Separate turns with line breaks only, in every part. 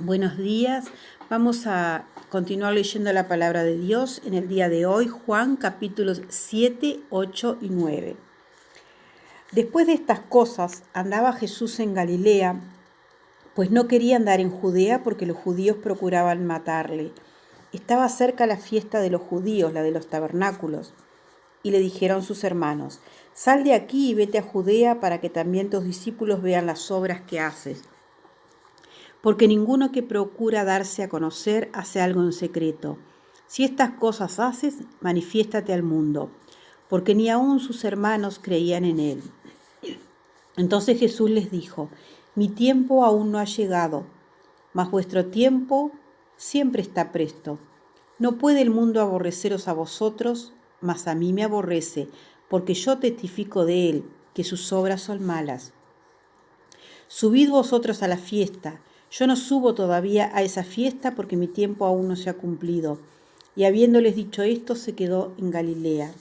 Buenos días, vamos a continuar leyendo la palabra de Dios en el día de hoy, Juan capítulos 7, 8 y 9. Después de estas cosas andaba Jesús en Galilea, pues no quería andar en Judea porque los judíos procuraban matarle. Estaba cerca la fiesta de los judíos, la de los tabernáculos, y le dijeron sus hermanos: Sal de aquí y vete a Judea para que también tus discípulos vean las obras que haces. Porque ninguno que procura darse a conocer hace algo en secreto. Si estas cosas haces, manifiéstate al mundo, porque ni aun sus hermanos creían en él. Entonces Jesús les dijo: Mi tiempo aún no ha llegado, mas vuestro tiempo siempre está presto. No puede el mundo aborreceros a vosotros, mas a mí me aborrece, porque yo testifico de él, que sus obras son malas. Subid vosotros a la fiesta. Yo no subo todavía a esa fiesta porque mi tiempo aún no se ha cumplido. Y habiéndoles dicho esto, se quedó en Galilea.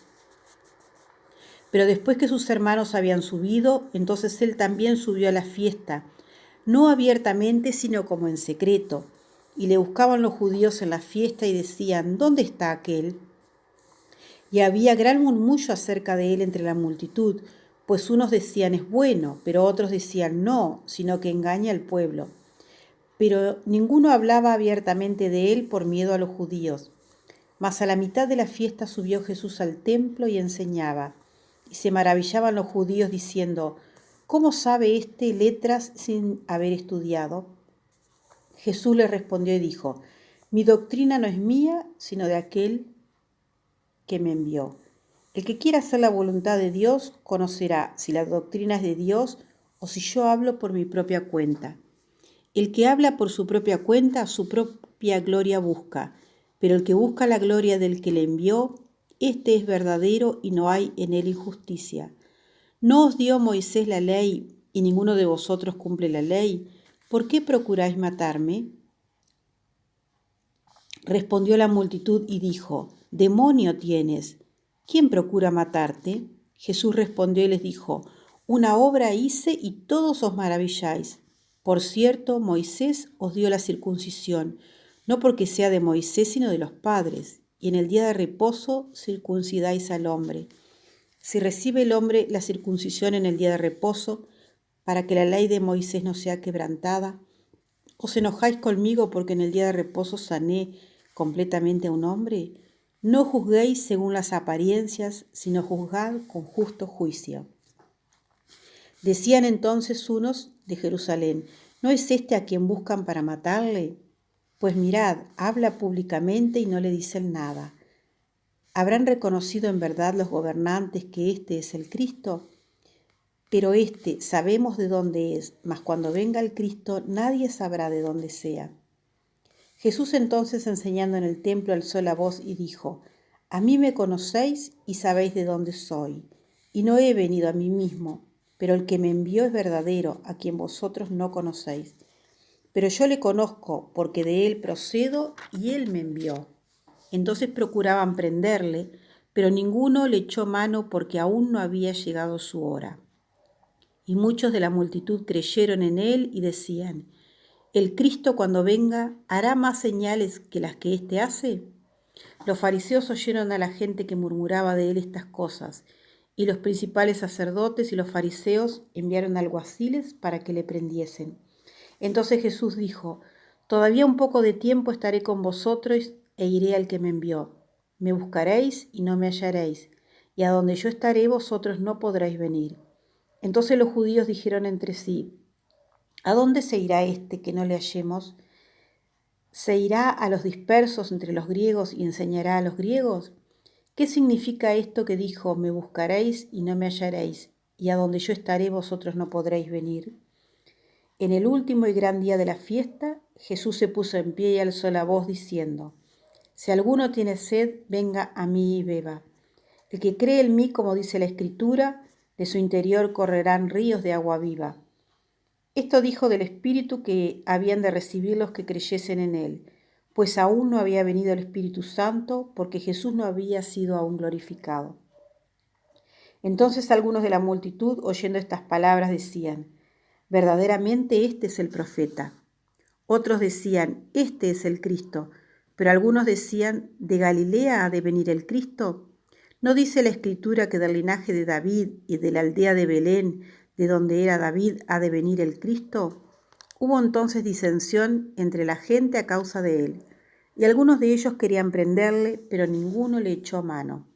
Pero después que sus hermanos habían subido, entonces él también subió a la fiesta, no abiertamente, sino como en secreto. Y le buscaban los judíos en la fiesta y decían: ¿Dónde está aquel? Y había gran murmullo acerca de él entre la multitud, pues unos decían: es bueno, pero otros decían: no, sino que engaña al pueblo. Pero ninguno hablaba abiertamente de él por miedo a los judíos. Mas a la mitad de la fiesta subió Jesús al templo y enseñaba. Y se maravillaban los judíos diciendo: ¿Cómo sabe éste letras sin haber estudiado? Jesús les respondió y dijo: Mi doctrina no es mía, sino de aquel que me envió. El que quiera hacer la voluntad de Dios conocerá si la doctrina es de Dios o si yo hablo por mi propia cuenta. El que habla por su propia cuenta, su propia gloria busca, pero el que busca la gloria del que le envió, este es verdadero y no hay en él injusticia. ¿No os dio Moisés la ley y ninguno de vosotros cumple la ley? ¿Por qué procuráis matarme? Respondió la multitud y dijo: Demonio tienes. ¿Quién procura matarte? Jesús respondió y les dijo: Una obra hice y todos os maravilláis. Por cierto, Moisés os dio la circuncisión, no porque sea de Moisés, sino de los padres. Y en el día de reposo circuncidáis al hombre. Si recibe el hombre la circuncisión en el día de reposo, para que la ley de Moisés no sea quebrantada, ¿os enojáis conmigo porque en el día de reposo sané completamente a un hombre? No juzguéis según las apariencias, sino juzgad con justo juicio. Decían entonces unos de Jerusalén: ¿No es este a quien buscan para matarle? Pues mirad, habla públicamente y no le dicen nada. ¿Habrán reconocido en verdad los gobernantes que este es el Cristo? Pero sabemos de dónde es, mas cuando venga el Cristo nadie sabrá de dónde sea. Jesús entonces, enseñando en el templo, alzó la voz y dijo: A mí me conocéis y sabéis de dónde soy, y no he venido a mí mismo, pero el que me envió es verdadero, a quien vosotros no conocéis. Pero yo le conozco, porque de él procedo y él me envió. Entonces procuraban prenderle, pero ninguno le echó mano porque aún no había llegado su hora. Y muchos de la multitud creyeron en él y decían: ¿El Cristo cuando venga hará más señales que las que éste hace? Los fariseos oyeron a la gente que murmuraba de él estas cosas, y los principales sacerdotes y los fariseos enviaron alguaciles para que le prendiesen. Entonces Jesús dijo: Todavía un poco de tiempo estaré con vosotros e iré al que me envió. Me buscaréis y no me hallaréis, y a donde yo estaré vosotros no podréis venir. Entonces los judíos dijeron entre sí: ¿A dónde se irá este que no le hallemos? ¿Se irá a los dispersos entre los griegos y enseñará a los griegos? ¿Qué significa esto que dijo: Me buscaréis y no me hallaréis, y a donde yo estaré vosotros no podréis venir? En el último y gran día de la fiesta, Jesús se puso en pie y alzó la voz diciendo: Si alguno tiene sed, venga a mí y beba. El que cree en mí, como dice la Escritura, de su interior correrán ríos de agua viva. Esto dijo del Espíritu que habían de recibir los que creyesen en él, pues aún no había venido el Espíritu Santo, porque Jesús no había sido aún glorificado. Entonces algunos de la multitud, oyendo estas palabras, decían: Verdaderamente este es el profeta. Otros decían, este es el Cristo. Pero algunos decían, ¿de Galilea ha de venir el Cristo? ¿No dice la Escritura que del linaje de David y de la aldea de Belén, de donde era David, ha de venir el Cristo? Hubo entonces disensión entre la gente a causa de él, y algunos de ellos querían prenderle, pero ninguno le echó mano.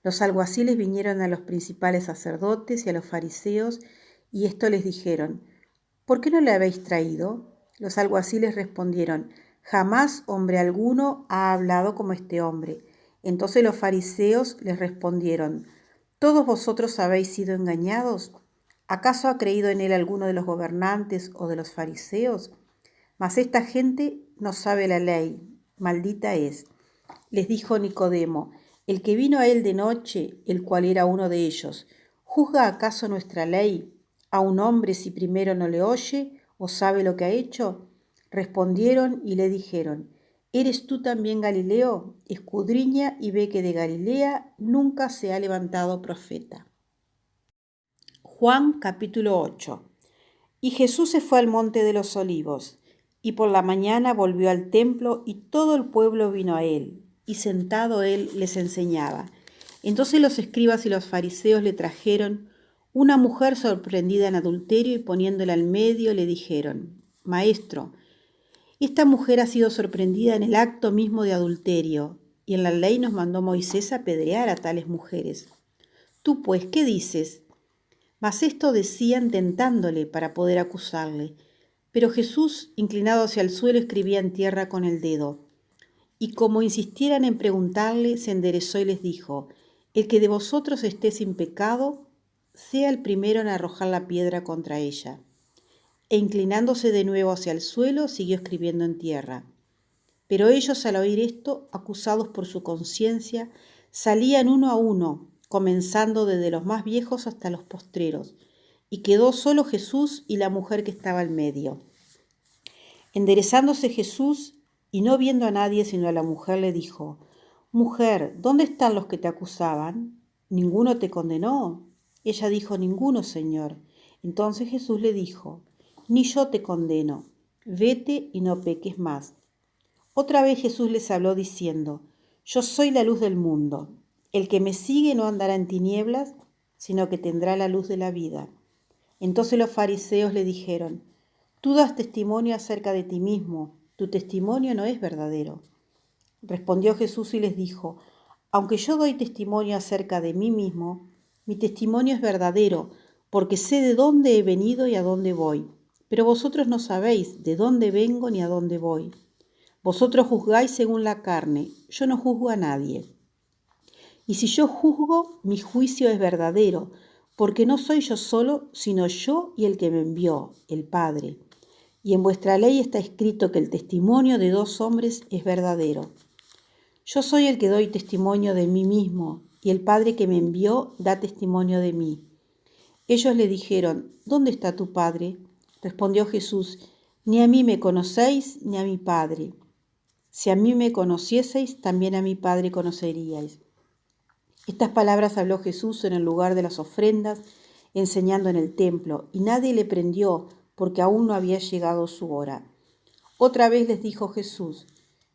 Los alguaciles vinieron a los principales sacerdotes y a los fariseos, y esto les dijeron, ¿por qué no le habéis traído? Los alguaciles respondieron, jamás hombre alguno ha hablado como este hombre. Entonces los fariseos les respondieron, ¿todos vosotros habéis sido engañados? ¿Acaso ha creído en él alguno de los gobernantes o de los fariseos? Mas esta gente no sabe la ley, maldita es. Les dijo Nicodemo, el que vino a él de noche, el cual era uno de ellos, ¿juzga acaso nuestra ley a un hombre si primero no le oye o sabe lo que ha hecho? Respondieron y le dijeron, ¿eres tú también Galileo? Escudriña y ve que de Galilea nunca se ha levantado profeta. Juan capítulo 8. Y Jesús se fue al monte de los olivos, y por la mañana volvió al templo, y todo el pueblo vino a él, y sentado él les enseñaba. Entonces los escribas y los fariseos le trajeron una mujer sorprendida en adulterio, y poniéndola al medio le dijeron, Maestro, esta mujer ha sido sorprendida en el acto mismo de adulterio, y en la ley nos mandó Moisés apedrear a tales mujeres. Tú pues, ¿qué dices? Mas esto decían tentándole para poder acusarle. Pero Jesús, inclinado hacia el suelo, escribía en tierra con el dedo. Y como insistieran en preguntarle, se enderezó y les dijo, el que de vosotros esté sin pecado, sea el primero en arrojar la piedra contra ella. E inclinándose de nuevo hacia el suelo, siguió escribiendo en tierra. Pero ellos, al oír esto, acusados por su conciencia, salían uno a uno, comenzando desde los más viejos hasta los postreros, y quedó solo Jesús y la mujer que estaba al medio. Enderezándose Jesús, y no viendo a nadie sino a la mujer, le dijo, Mujer, ¿dónde están los que te acusaban? ¿Ninguno te condenó? Ella dijo, Ninguno, Señor. Entonces Jesús le dijo, Ni yo te condeno, vete y no peques más. Otra vez Jesús les habló diciendo, Yo soy la luz del mundo. El que me sigue no andará en tinieblas, sino que tendrá la luz de la vida. Entonces los fariseos le dijeron, Tú das testimonio acerca de ti mismo, tu testimonio no es verdadero. Respondió Jesús y les dijo, Aunque yo doy testimonio acerca de mí mismo, mi testimonio es verdadero, porque sé de dónde he venido y a dónde voy. Pero vosotros no sabéis de dónde vengo ni a dónde voy. Vosotros juzgáis según la carne, yo no juzgo a nadie. Y si yo juzgo, mi juicio es verdadero, porque no soy yo solo, sino yo y el que me envió, el Padre. Y en vuestra ley está escrito que el testimonio de dos hombres es verdadero. Yo soy el que doy testimonio de mí mismo, y el Padre que me envió da testimonio de mí. Ellos le dijeron, ¿dónde está tu Padre? Respondió Jesús, ni a mí me conocéis, ni a mi Padre. Si a mí me conocieseis, también a mi Padre conoceríais. Estas palabras habló Jesús en el lugar de las ofrendas, enseñando en el templo, y nadie le prendió, porque aún no había llegado su hora. Otra vez les dijo Jesús,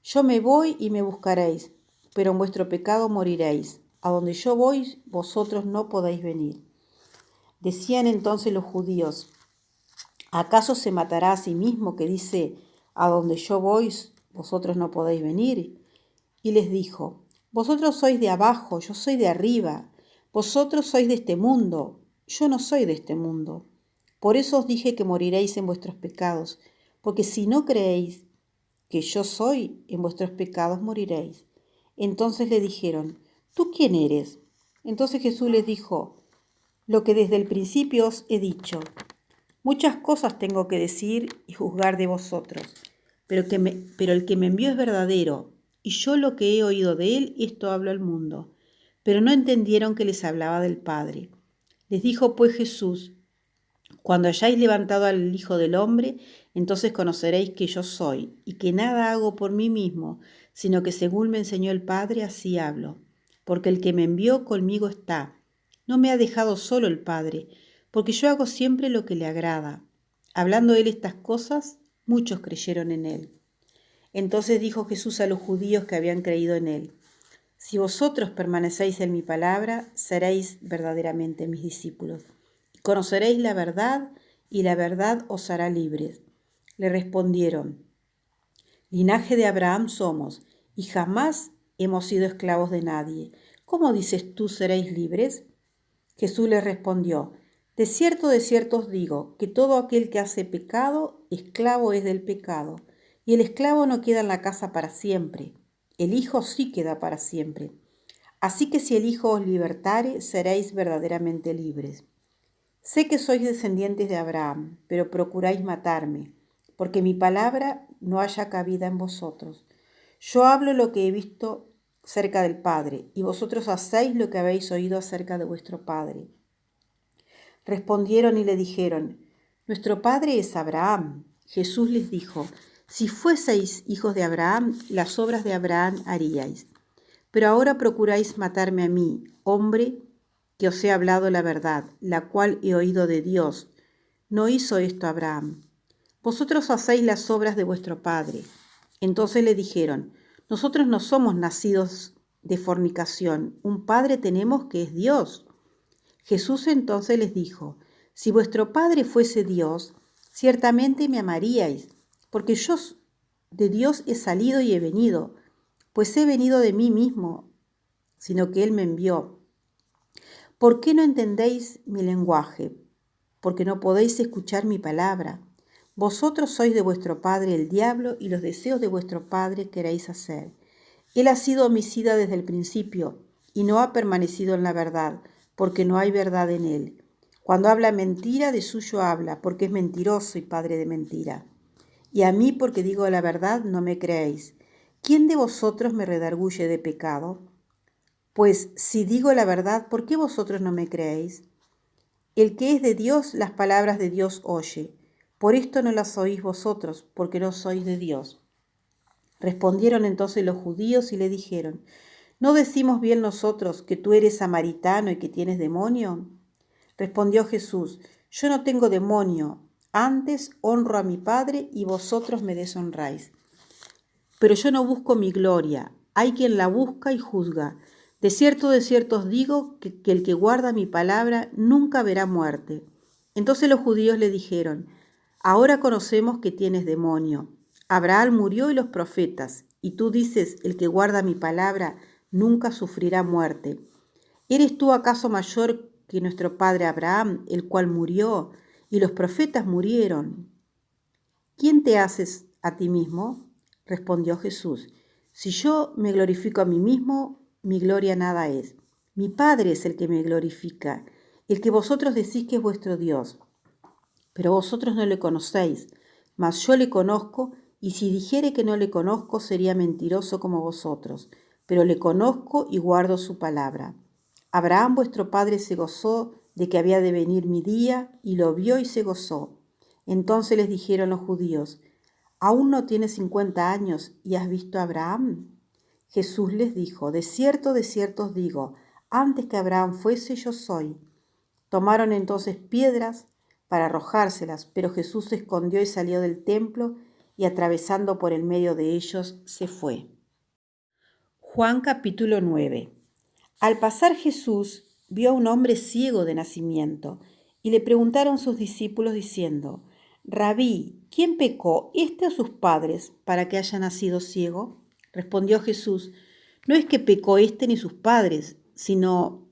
Yo me voy y me buscaréis, pero en vuestro pecado moriréis. A donde yo voy, vosotros no podéis venir. Decían entonces los judíos, ¿acaso se matará a sí mismo que dice, a donde yo voy, vosotros no podéis venir? Y les dijo, vosotros sois de abajo, yo soy de arriba. Vosotros sois de este mundo, yo no soy de este mundo. Por eso os dije que moriréis en vuestros pecados, porque si no creéis que yo soy, en vuestros pecados moriréis. Entonces le dijeron, ¿tú quién eres? Entonces Jesús les dijo, lo que desde el principio os he dicho. Muchas cosas tengo que decir y juzgar de vosotros, pero el que me envió es verdadero, y yo lo que he oído de él, esto hablo al mundo. Pero no entendieron que les hablaba del Padre. Les dijo pues Jesús, cuando hayáis levantado al Hijo del Hombre, entonces conoceréis que yo soy, y que nada hago por mí mismo, sino que según me enseñó el Padre, así hablo. Porque el que me envió conmigo está. No me ha dejado solo el Padre, porque yo hago siempre lo que le agrada. Hablando él estas cosas, Muchos creyeron en él. Entonces dijo Jesús a los judíos que habían creído en él: Si vosotros permanecéis en mi palabra, seréis verdaderamente mis discípulos. Conoceréis la verdad, y la verdad os hará libres. Le respondieron: Linaje de Abraham somos, y jamás hemos sido esclavos de nadie. ¿Cómo dices tú seréis libres? Jesús les respondió: de cierto os digo, que todo aquel que hace pecado, esclavo es del pecado. Y el esclavo no queda en la casa para siempre, el Hijo sí queda para siempre. Así que si el Hijo os libertare, seréis verdaderamente libres. Sé que sois descendientes de Abraham, pero procuráis matarme, porque mi palabra no haya cabida en vosotros. Yo hablo lo que he visto cerca del Padre, y vosotros hacéis lo que habéis oído acerca de vuestro Padre. Respondieron y le dijeron: Nuestro padre es Abraham. Jesús les dijo: Si fueseis hijos de Abraham, las obras de Abraham haríais. Pero ahora procuráis matarme a mí, hombre, que os he hablado la verdad, la cual he oído de Dios. No hizo esto Abraham. Vosotros hacéis las obras de vuestro padre. Entonces le dijeron: Nosotros no somos nacidos de fornicación, un padre tenemos que es Dios. Jesús entonces les dijo: Si vuestro Padre fuese Dios, ciertamente me amaríais, porque yo de Dios he salido y he venido, pues he venido de mí mismo, sino que Él me envió. ¿Por qué no entendéis mi lenguaje? Porque no podéis escuchar mi palabra. Vosotros sois de vuestro padre el diablo, y los deseos de vuestro padre queréis hacer. Él ha sido homicida desde el principio, y no ha permanecido en la verdad, porque no hay verdad en él. Cuando habla mentira, de suyo habla, porque es mentiroso y padre de mentira. Y a mí, porque digo la verdad, no me creéis. ¿Quién de vosotros me redarguye de pecado? Pues si digo la verdad, ¿por qué vosotros no me creéis? El que es de Dios, las palabras de Dios oye. Por esto no las oís vosotros, porque no sois de Dios. Respondieron entonces los judíos y le dijeron: ¿No decimos bien nosotros que tú eres samaritano y que tienes demonio? Respondió Jesús: Yo no tengo demonio, antes honro a mi Padre y vosotros me deshonráis. Pero yo no busco mi gloria, hay quien la busca y juzga. De cierto os digo que el que guarda mi palabra nunca verá muerte. Entonces los judíos le dijeron: Ahora conocemos que tienes demonio. Abraham murió y los profetas, y tú dices: el que guarda mi palabra nunca sufrirá muerte. ¿Eres tú acaso mayor que nuestro padre Abraham, el cual murió, y los profetas murieron? ¿Quién te haces a ti mismo? Respondió Jesús: Si yo me glorifico a mí mismo, mi gloria nada es. Mi Padre es el que me glorifica, el que vosotros decís que es vuestro Dios. Pero vosotros no le conocéis, mas yo le conozco, y si dijere que no le conozco, sería mentiroso como vosotros, pero le conozco y guardo su palabra. Abraham vuestro padre se gozó de que había de venir mi día, y lo vio y se gozó. Entonces les dijeron los judíos: ¿Aún no tienes 50 años y has visto a Abraham? Jesús les dijo: de cierto os digo, antes que Abraham fuese, yo soy. Tomaron entonces piedras para arrojárselas, pero Jesús se escondió y salió del templo, y atravesando por el medio de ellos, se fue. Juan capítulo 9. Al pasar Jesús vio a un hombre ciego de nacimiento, y le preguntaron sus discípulos diciendo: Rabí, ¿quién pecó, este o sus padres, para que haya nacido ciego? Respondió Jesús: No es que pecó este ni sus padres, sino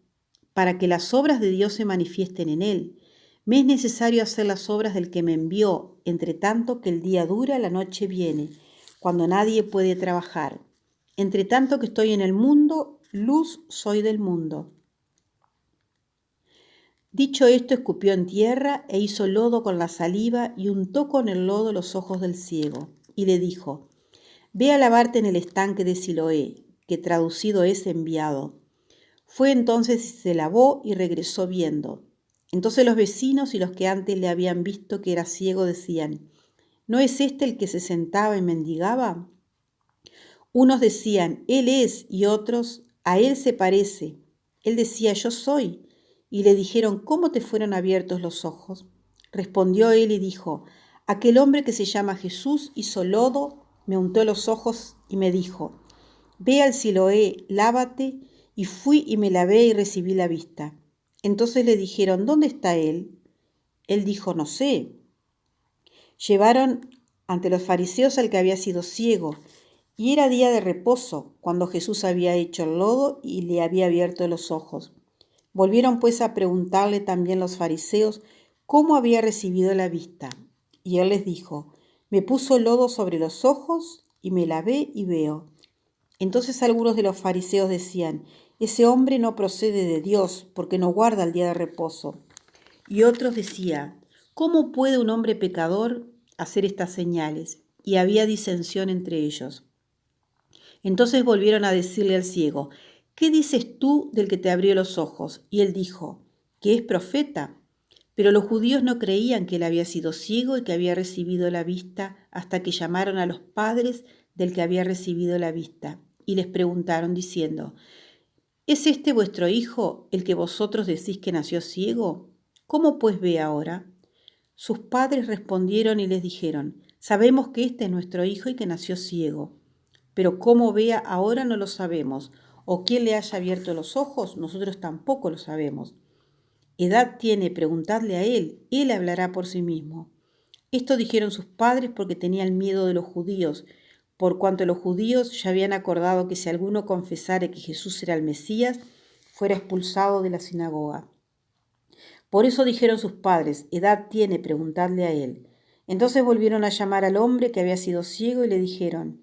para que las obras de Dios se manifiesten en él. Me es necesario hacer las obras del que me envió, entre tanto que el día dura, la noche viene, cuando nadie puede trabajar. Entre tanto que estoy en el mundo, luz soy del mundo. Dicho esto, escupió en tierra e hizo lodo con la saliva y untó con el lodo los ojos del ciego. Y le dijo: Ve a lavarte en el estanque de Siloé, que traducido es enviado. Fue entonces y se lavó y regresó viendo. Entonces los vecinos y los que antes le habían visto que era ciego decían: ¿No es este el que se sentaba y mendigaba? Unos decían: Él es, y otros: A él se parece. Él decía: Yo soy. Y le dijeron: ¿Cómo te fueron abiertos los ojos? Respondió él y dijo: Aquel hombre que se llama Jesús hizo lodo, me untó los ojos y me dijo, ve al Siloé, lávate, y fui y me lavé y recibí la vista. Entonces le dijeron, ¿dónde está él? Él dijo, no sé. Llevaron ante los fariseos al que había sido ciego, y era día de reposo, cuando Jesús había hecho el lodo y le había abierto los ojos. Volvieron pues a preguntarle también los fariseos cómo había recibido la vista. Y él les dijo, me puso lodo sobre los ojos y me lavé y veo. Entonces algunos de los fariseos decían, ese hombre no procede de Dios, porque no guarda el día de reposo. Y otros decían, ¿cómo puede un hombre pecador hacer estas señales? Y había disensión entre ellos. Entonces volvieron a decirle al ciego, ¿qué dices tú del que te abrió los ojos? Y él dijo, que es profeta. Pero los judíos no creían que él había sido ciego y que había recibido la vista hasta que llamaron a los padres del que había recibido la vista y les preguntaron diciendo, ¿es este vuestro hijo el que vosotros decís que nació ciego? ¿Cómo pues ve ahora? Sus padres respondieron y les dijeron, sabemos que este es nuestro hijo y que nació ciego, pero cómo vea ahora no lo sabemos, o quién le haya abierto los ojos, nosotros tampoco lo sabemos. Edad tiene, preguntadle a él hablará por sí mismo. Esto dijeron sus padres porque tenían miedo de los judíos, por cuanto los judíos ya habían acordado que si alguno confesara que Jesús era el Mesías, fuera expulsado de la sinagoga. Por eso dijeron sus padres, edad tiene, preguntadle a él. Entonces volvieron a llamar al hombre que había sido ciego y le dijeron,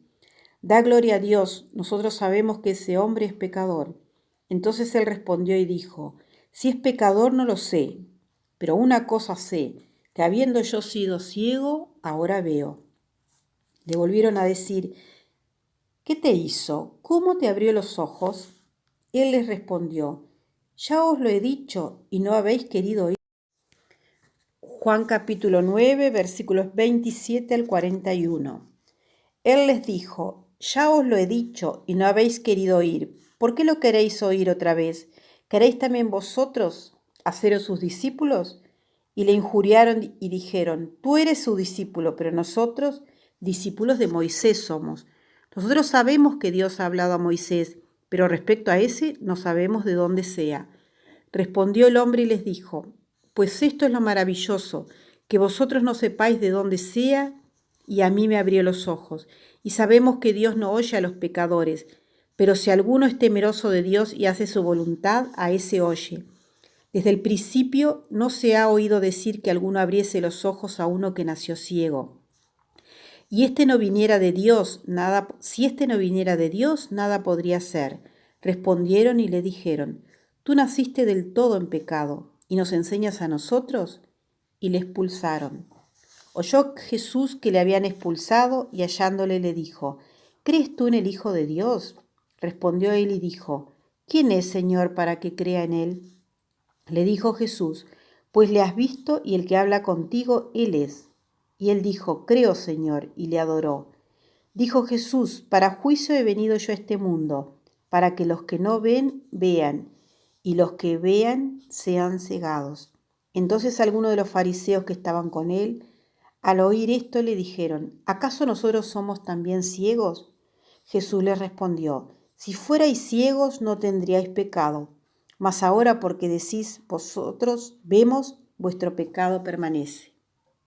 da gloria a Dios, nosotros sabemos que ese hombre es pecador. Entonces él respondió y dijo, si es pecador no lo sé, pero una cosa sé, que habiendo yo sido ciego, ahora veo. Le volvieron a decir, ¿qué te hizo? ¿Cómo te abrió los ojos? Él les respondió, ya os lo he dicho y no habéis querido oír. Juan capítulo 9, versículos 27 al 41. Él les dijo, ya os lo he dicho y no habéis querido oír. ¿Por qué lo queréis oír otra vez? ¿Queréis también vosotros haceros sus discípulos? Y le injuriaron y dijeron, tú eres su discípulo, pero nosotros discípulos de Moisés somos. Nosotros sabemos que Dios ha hablado a Moisés, pero respecto a ese no sabemos de dónde sea. Respondió el hombre y les dijo, pues esto es lo maravilloso, que vosotros no sepáis de dónde sea, y a mí me abrió los ojos. Y sabemos que Dios no oye a los pecadores, pero si alguno es temeroso de Dios y hace su voluntad, a ese oye. Desde el principio no se ha oído decir que alguno abriese los ojos a uno que nació ciego. Y este no viniera de Dios, si este no viniera de Dios, nada podría ser. Respondieron y le dijeron, tú naciste del todo en pecado, ¿y nos enseñas a nosotros? Y le expulsaron. Oyó Jesús que le habían expulsado y hallándole le dijo, ¿crees tú en el Hijo de Dios? Respondió él y dijo, ¿quién es, Señor, para que crea en él? Le dijo Jesús, pues le has visto y el que habla contigo, él es. Y él dijo, creo, Señor, y le adoró. Dijo Jesús, para juicio he venido yo a este mundo, para que los que no ven, vean, y los que vean sean cegados. Entonces algunos de los fariseos que estaban con él, al oír esto, le dijeron, ¿acaso nosotros somos también ciegos? Jesús les respondió, si fuerais ciegos no tendríais pecado, mas ahora porque decís vosotros, vemos, vuestro pecado permanece.